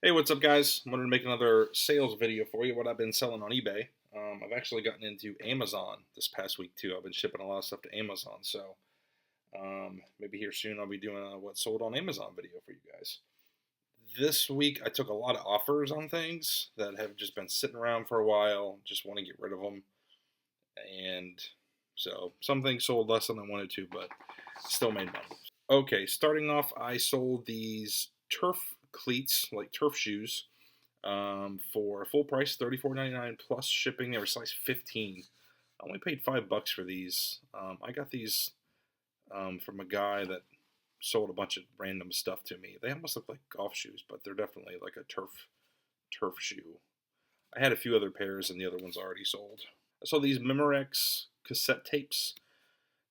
Hey, what's up, guys? I wanted to make another sales video for you, what I've been selling on eBay. I've actually gotten into Amazon this past week, too. I've been shipping a lot of stuff to Amazon, so maybe here soon I'll be doing a what sold on Amazon video for you guys. This week I took a lot of offers on things that have just been sitting around for a while, just want to get rid of them. And so some things sold less than I wanted to, but still made money. Okay, starting off, I sold these turf cleats, like turf shoes, for full price, $34.99 plus shipping. They were size 15. I only paid $5 for these. I got these from a guy that sold a bunch of random stuff to me. They almost look like golf shoes, but they're definitely like a turf shoe. I had a few other pairs, and the other ones already sold. I saw these Memorex cassette tapes.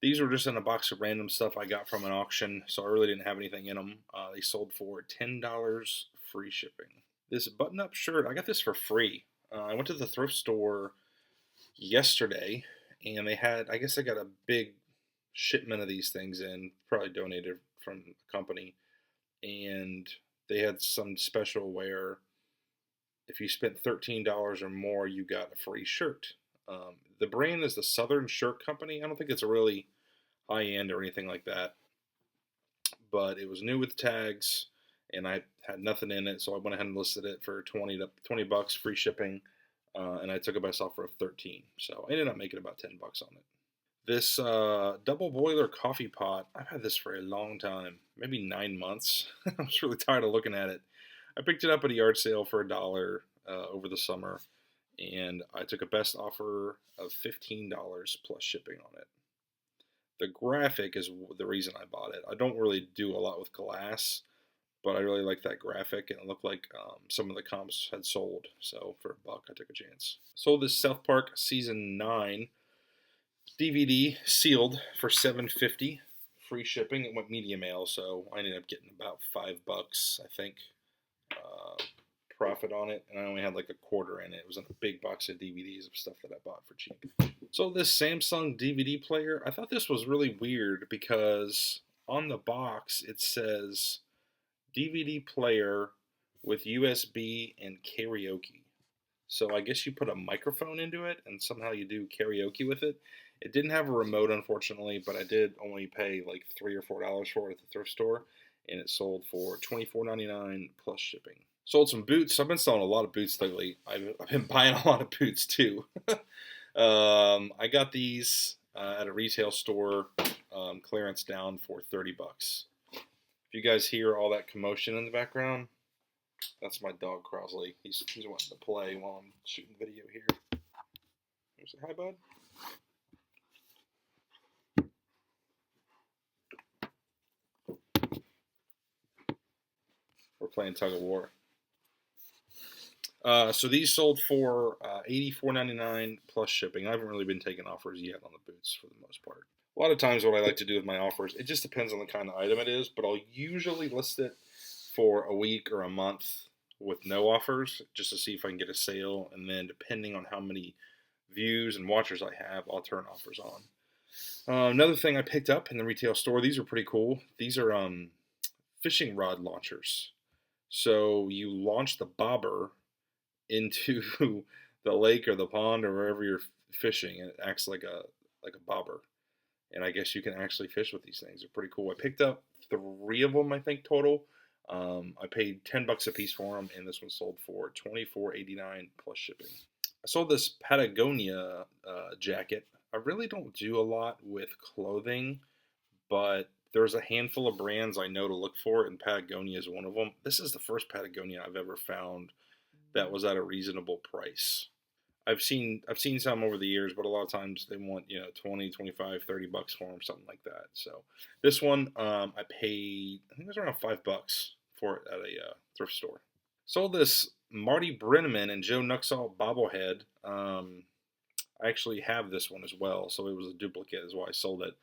These were just in a box of random stuff I got from an auction, so I really didn't have anything in them. They sold for $10 free shipping. This button-up shirt, I got this for free. I went to the thrift store yesterday, and they had, I guess they got a big shipment of these things in, probably donated from the company, and they had some special where if you spent $13 or more, you got a free shirt. The brand is the Southern Shirt Company. I don't think it's a really high-end or anything like that, but it was new with tags, and I had nothing in it, so I went ahead and listed it for $20 free shipping, and I took it myself for 13. So I ended up making about $10 on it. This double boiler coffee pot, I've had this for a long time, maybe 9 months. I was really tired of looking at it. I picked it up at a yard sale for $1 over the summer, and I took a best offer of $15 plus shipping on it. The graphic is the reason I bought it. I don't really do a lot with glass, but I really like that graphic, and it looked like some of the comps had sold. So for $1, I took a chance. Sold this South Park Season 9 DVD sealed for $7.50, free shipping. It went media mail, so I ended up getting about $5, I think, profit on it, and I only had like a quarter in it. It was in a big box of DVDs of stuff that I bought for cheap. So this Samsung DVD player, I thought this was really weird because on the box it says DVD player with USB and karaoke. So I guess you put a microphone into it and somehow you do karaoke with it. It didn't have a remote, unfortunately, but I did only pay like $3 or $4 for it at the thrift store, and it sold for $24.99 plus shipping. Sold some boots. I've been selling a lot of boots lately. I've been buying a lot of boots too. I got these at a retail store, clearance down for $30. If you guys hear all that commotion in the background, that's my dog Crosley. He's wanting to play while I'm shooting video here. Say hi, bud. We're playing tug of war. So these sold for $84.99 plus shipping. I haven't really been taking offers yet on the boots for the most part. A lot of times what I like to do with my offers, it just depends on the kind of item it is, but I'll usually list it for a week or a month with no offers just to see if I can get a sale, and then depending on how many views and watchers I have, I'll turn offers on. Another thing I picked up in the retail store, these are pretty cool. These are fishing rod launchers. So you launch the bobber into the lake or the pond or wherever you're fishing, and it acts like a bobber. And I guess you can actually fish with these things. They're pretty cool. I picked up 3 of them, I think, total. I paid $10 a piece for them, and this one sold for $24.89 plus shipping. I sold this Patagonia jacket. I really don't do a lot with clothing, but there's a handful of brands I know to look for, and Patagonia is one of them. This is the first Patagonia I've ever found that was at a reasonable price. I've seen some over the years, but a lot of times they want, $20, $25, $30 for them, something like that. So this one, I paid, I think it was around $5 for it at a thrift store. Sold this Marty Brenneman and Joe Nuxall bobblehead. I actually have this one as well, so it was a duplicate is why I sold it.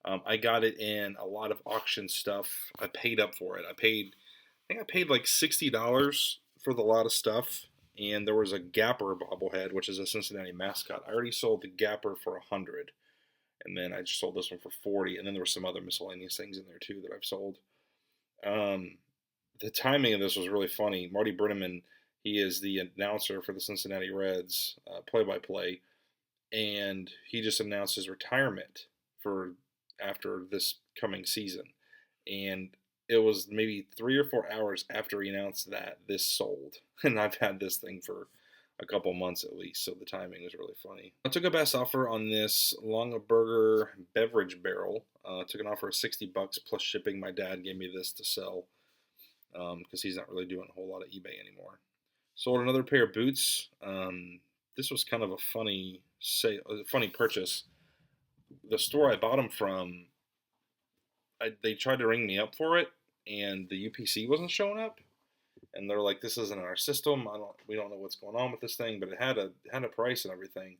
I got it in a lot of auction stuff. I paid up for it. I think I paid like $60 for the lot of stuff, and there was a Gapper bobblehead, which is a Cincinnati mascot. I already sold the Gapper for $100, and then I just sold this one for $40, and then there were some other miscellaneous things in there too that I've sold. The timing of this was really funny. Marty Brennaman, he is the announcer for the Cincinnati Reds, play-by-play, and he just announced his retirement for after this coming season. And it was maybe 3 or 4 hours after he announced that this sold, and I've had this thing for a couple months at least, so the timing was really funny. I took a best offer on this Longaberger beverage barrel. Took an offer of $60 plus shipping. My dad gave me this to sell because he's not really doing a whole lot of eBay anymore. Sold another pair of boots. This was kind of a funny purchase. The store I bought them from, they tried to ring me up for it, and the UPC wasn't showing up. And they're like, "This isn't in our system. We don't know what's going on with this thing." But it had a price and everything.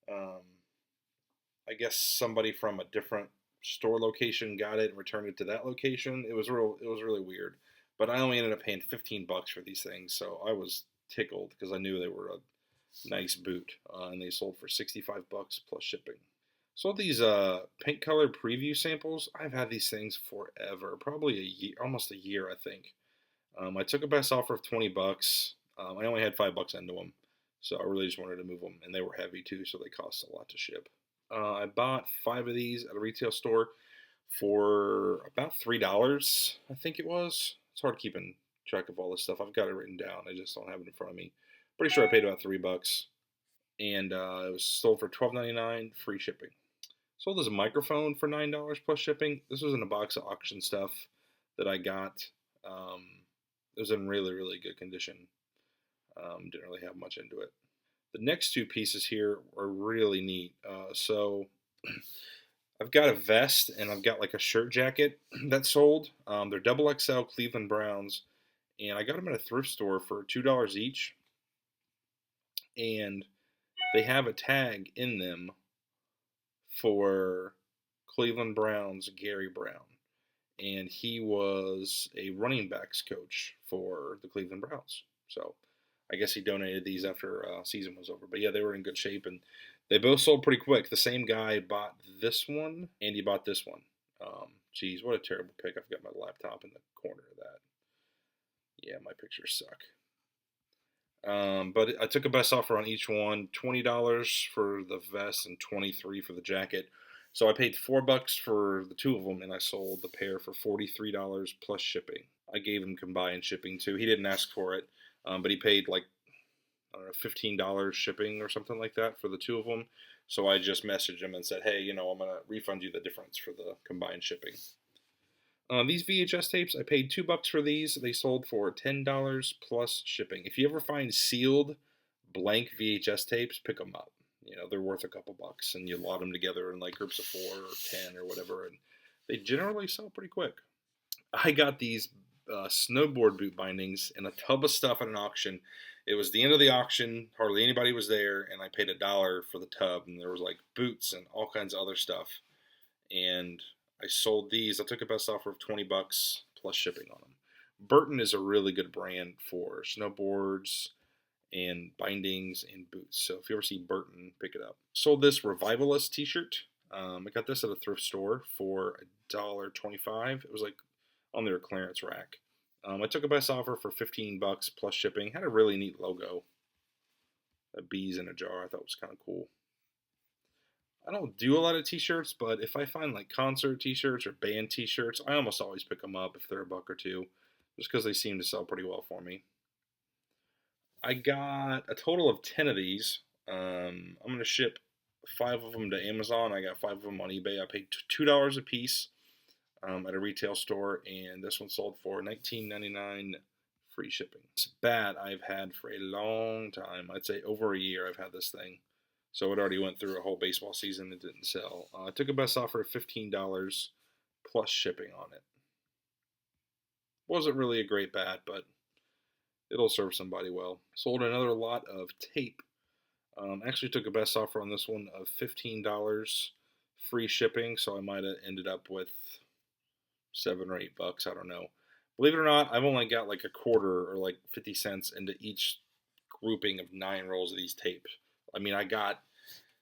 I guess somebody from a different store location got it and returned it to that location. It was really weird. But I only ended up paying $15 for these things, so I was tickled because I knew they were a nice boot, and they sold for $65 plus shipping. Sold these paint color preview samples. I've had these things forever, probably a year, almost a year, I think. I took a best offer of $20. I only had $5 into them, so I really just wanted to move them, and they were heavy too, so they cost a lot to ship. I bought 5 of these at a retail store for about $3, I think it was. It's hard keeping track of all this stuff. I've got it written down. I just don't have it in front of me. Pretty sure I paid about $3, and it was sold for $12.99, free shipping. Sold this microphone for $9 plus shipping. This was in a box of auction stuff that I got. It was in really, really good condition. Didn't really have much into it. The next 2 pieces here are really neat. So I've got a vest and I've got like a shirt jacket that sold. They're double XL Cleveland Browns, and I got them at a thrift store for $2 each. And they have a tag in them for Cleveland Browns Gary Brown, and he was a running backs coach for the Cleveland Browns. So I guess he donated these after season was over. But yeah, they were in good shape, and they both sold pretty quick. The same guy bought this one, and he bought this one. Geez, what a terrible pic. I've got my laptop in the corner of that. Yeah, my pictures suck. But I took a best offer on each one, $20 for the vest and $23 for the jacket. So I paid $4 for the 2 of them, and I sold the pair for $43 plus shipping. I gave him combined shipping too. He didn't ask for it, but he paid like, I don't know, $15 shipping or something like that for the 2 of them. So I just messaged him and said, "Hey, I'm gonna refund you the difference for the combined shipping." These VHS tapes, I paid $2 for these. They sold for $10 plus shipping. If you ever find sealed blank VHS tapes, pick them up. They're worth a couple bucks, and you lot them together in like groups of 4 or 10 or whatever, and they generally sell pretty quick. I got these snowboard boot bindings in a tub of stuff at an auction. It was the end of the auction, hardly anybody was there, and I paid $1 for the tub, and there was like boots and all kinds of other stuff. And I sold these. I took a best offer of $20 plus shipping on them. Burton is a really good brand for snowboards and bindings and boots. So if you ever see Burton, pick it up. Sold this Revivalist t-shirt. I got this at a thrift store for $1.25. It was like on their clearance rack. I took a best offer for $15 plus shipping. Had a really neat logo. Bees in a jar. I thought was kind of cool. I don't do a lot of t-shirts, but if I find like concert t-shirts or band t-shirts, I almost always pick them up if they're $1 or $2, just because they seem to sell pretty well for me. I got a total of 10 of these. I'm going to ship 5 of them to Amazon. I got 5 of them on eBay. I paid $2 a piece at a retail store, and this one sold for $19.99 free shipping. It's a bat I've had for a long time. I'd say over a year I've had this thing. So it already went through a whole baseball season. It didn't sell. I took a best offer of $15 plus shipping on it. Wasn't really a great bat, but it'll serve somebody well. Sold another lot of tape. Actually took a best offer on this one of $15 free shipping, so I might have ended up with $7 or $8. I don't know. Believe it or not, I've only got like a quarter or like 50 cents into each grouping of 9 rolls of these tapes.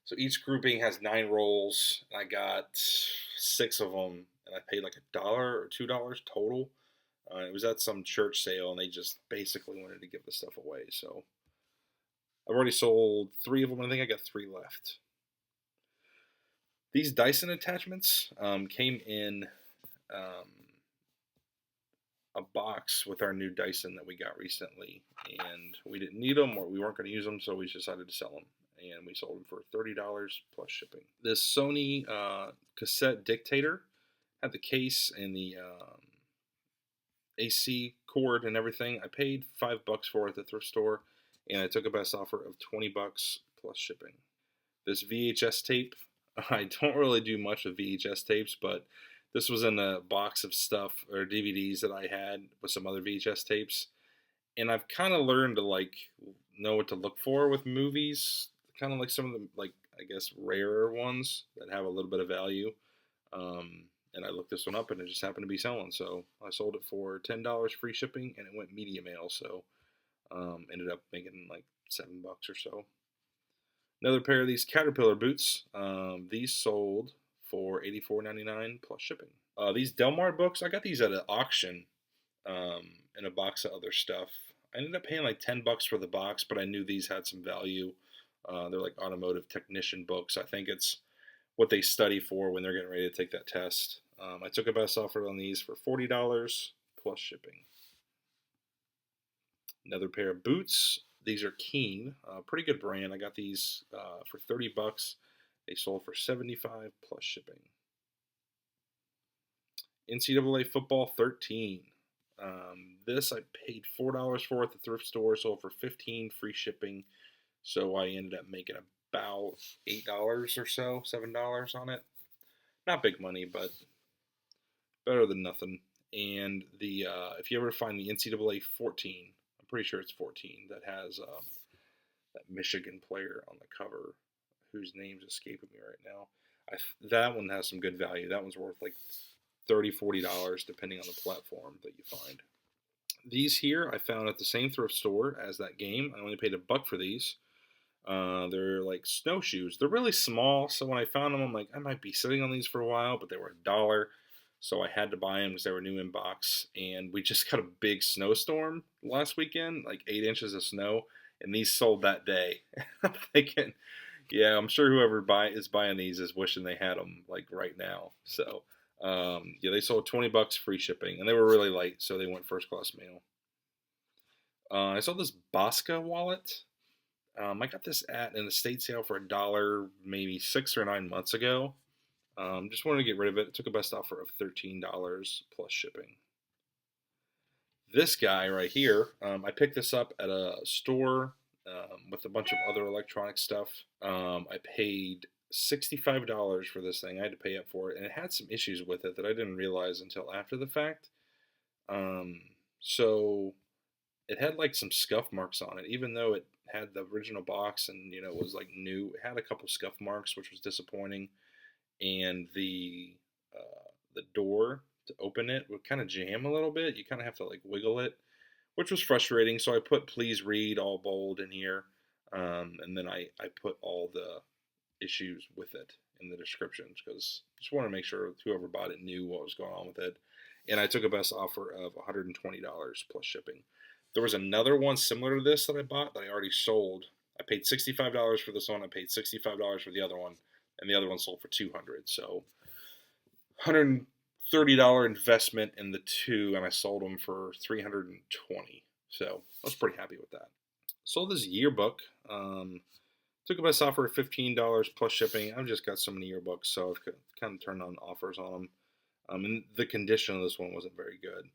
So each grouping has 9 rolls. I got 6 of them, and I paid like $1 or $2 total. It was at some church sale, and they just basically wanted to give the stuff away. So I've already sold 3 of them. I think I got 3 left. These Dyson attachments came in a box with our new Dyson that we got recently, and we didn't need them or we weren't going to use them, so we decided to sell them, and we sold them for $30 plus shipping. This Sony cassette dictator had the case and the AC cord and everything. I paid $5 for it at the thrift store, and I took a best offer of $20 plus shipping. This VHS tape, I don't really do much with VHS tapes, but this was in a box of stuff or DVDs that I had with some other VHS tapes, and I've kind of learned to like know what to look for with movies, kind of like some of the like I guess rarer ones that have a little bit of value. And I looked this one up, and it just happened to be selling, so I sold it for $10 free shipping, and it went media mail, so ended up making like $7 or so. Another pair of these Caterpillar boots. These sold for $84.99 plus shipping. These Delmar books, I got these at an auction in a box of other stuff. I ended up paying like $10 for the box, but I knew these had some value. They're like automotive technician books. I think it's what they study for when they're getting ready to take that test. I took a best offer on these for $40 plus shipping. Another pair of boots. These are Keen, pretty good brand. I got these for $30. They sold for $75 plus shipping. NCAA Football 13. This I paid $4 for at the thrift store, sold for $15 free shipping. So I ended up making about $8 or so, $7 on it. Not big money, but better than nothing. And the if you ever find the NCAA 14, I'm pretty sure it's 14, that has that Michigan player on the cover, whose name's escaping me right now. That one has some good value. That one's worth like $30, $40 depending on the platform that you find. These here I found at the same thrift store as that game. I only paid $1 for these. They're like snowshoes. They're really small, so when I found them, I'm like, I might be sitting on these for a while, but they were $1, so I had to buy them because they were new in box. And we just got a big snowstorm last weekend, like 8 inches of snow, and these sold that day. I'm thinking, yeah, I'm sure whoever is buying these is wishing they had them like right now. So yeah, they sold $20 free shipping, and they were really light, so they went first class mail. I saw this Bosca wallet. I got this at an estate sale for $1 maybe 6 or 9 months ago. Just wanted to get rid of it. It took a best offer of $13 plus shipping. This guy right here, I picked this up at a store with a bunch of other electronic stuff. I paid $65 for this thing. I had to pay up for it, and it had some issues with it that I didn't realize until after the fact. So it had like some scuff marks on it, even though it had the original box and it was like new. It had a couple scuff marks, which was disappointing, and the door to open it would kind of jam a little bit. You kind of have to like wiggle it, which was frustrating. So I put "please read" all bold in here, and then I put all the issues with it in the descriptions because I just wanted to make sure whoever bought it knew what was going on with it. And I took a best offer of $120 plus shipping. There was another one similar to this that I bought that I already sold. I paid $65 for this one. I paid $65 for the other one, and the other one sold for $200. So $130 investment in the two, and I sold them for $320. So I was pretty happy with that. Sold this yearbook. Took a best offer of $15 plus shipping. I've just got so many yearbooks, so I've kind of turned on offers on them. And the condition of this one wasn't very good.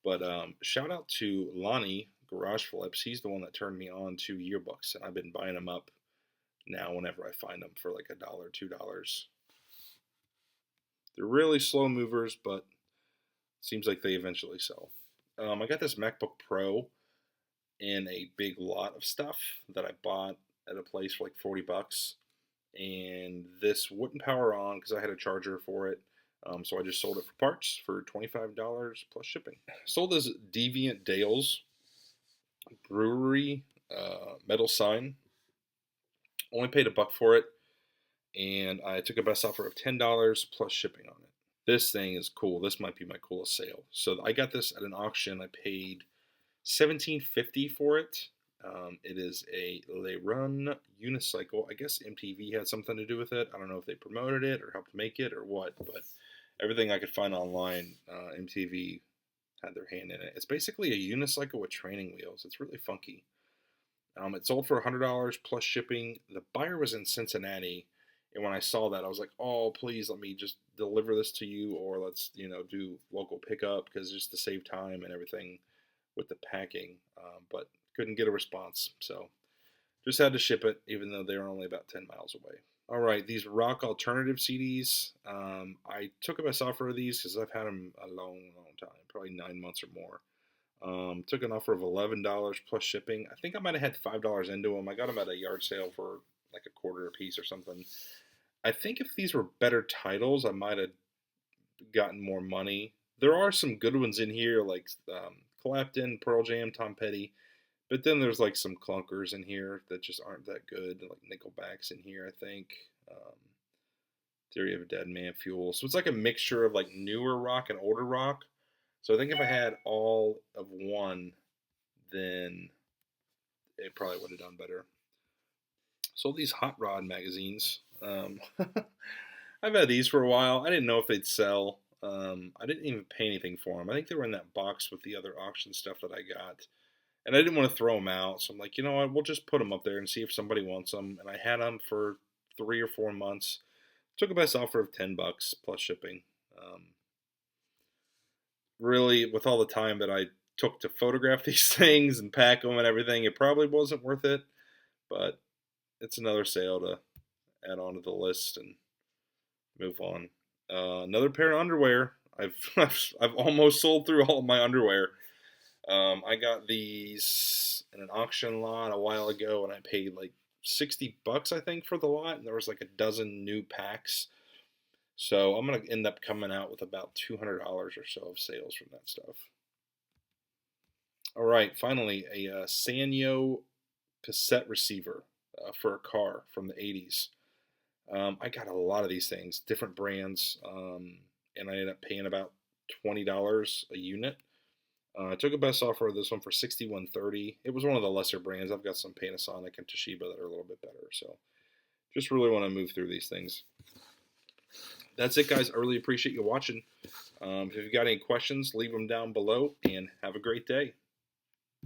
But shout out to Lonnie Garage Flips. He's the one that turned me on to yearbooks, and I've been buying them up now whenever I find them for like $1, $2. They're really slow movers, but it seems like they eventually sell. I got this MacBook Pro in a big lot of stuff that I bought at a place for like $40, and this wouldn't power on because I had a charger for it. So I just sold it for parts for $25 plus shipping. Sold this Deviant Dales Brewery metal sign. Only paid $1 for it, and I took a best offer of $10 plus shipping on it. This thing is cool. This might be my coolest sale. So I got this at an auction. I paid $17.50 for it. It is a Le Run unicycle. I guess MTV had something to do with it. I don't know if they promoted it or helped make it or what, but everything I could find online, MTV had their hand in it. It's basically a unicycle with training wheels. It's really funky. It sold for $100 plus shipping. The buyer was in Cincinnati, and when I saw that, I was like, "Oh, please let me just deliver this to you, or let's do local pickup because just to save time and everything with the packing." But couldn't get a response, so just had to ship it, even though they were only about 10 miles away. All right, these rock alternative CDs. I took a best offer of these because I've had them a long, long time, probably 9 months or more. Took an offer of $11 plus shipping. I think I might have had $5 into them. I got them at a yard sale for like a quarter a piece or something. I think if these were better titles, I might have gotten more money. There are some good ones in here, like Clapton, Pearl Jam, Tom Petty. But then there's like some clunkers in here that just aren't that good, like Nickelback's in here, I think. Um, Theory of a Dead Man, Fuel. So it's like a mixture of like newer rock and older rock. So I think if I had all of one, then it probably would have done better. Sold these Hot Rod magazines. I've had these for a while. I didn't know if they'd sell. I didn't even pay anything for them. I think they were in that box with the other auction stuff that I got. And I didn't want to throw them out. So I'm like, you know what? We'll just put them up there and see if somebody wants them. And I had them for 3 or 4 months. Took a best offer of $10 plus shipping. Really, with all the time that I took to photograph these things and pack them and everything, it probably wasn't worth it. But it's another sale to add on to the list and move on. Another pair of underwear. I've almost sold through all of my underwear. I got these in an auction lot a while ago, and I paid like $60, I think, for the lot, and there was like a dozen new packs. So I'm gonna end up coming out with about $200 or so of sales from that stuff. All right, finally, a Sanyo cassette receiver for a car from the 80s. I got a lot of these things, different brands, and I ended up paying about $20 a unit. I took a best offer of this one for $61.30. It was one of the lesser brands. I've got some Panasonic and Toshiba that are a little bit better. So just really want to move through these things. That's it, guys. I really appreciate you watching. If you've got any questions, leave them down below, and have a great day.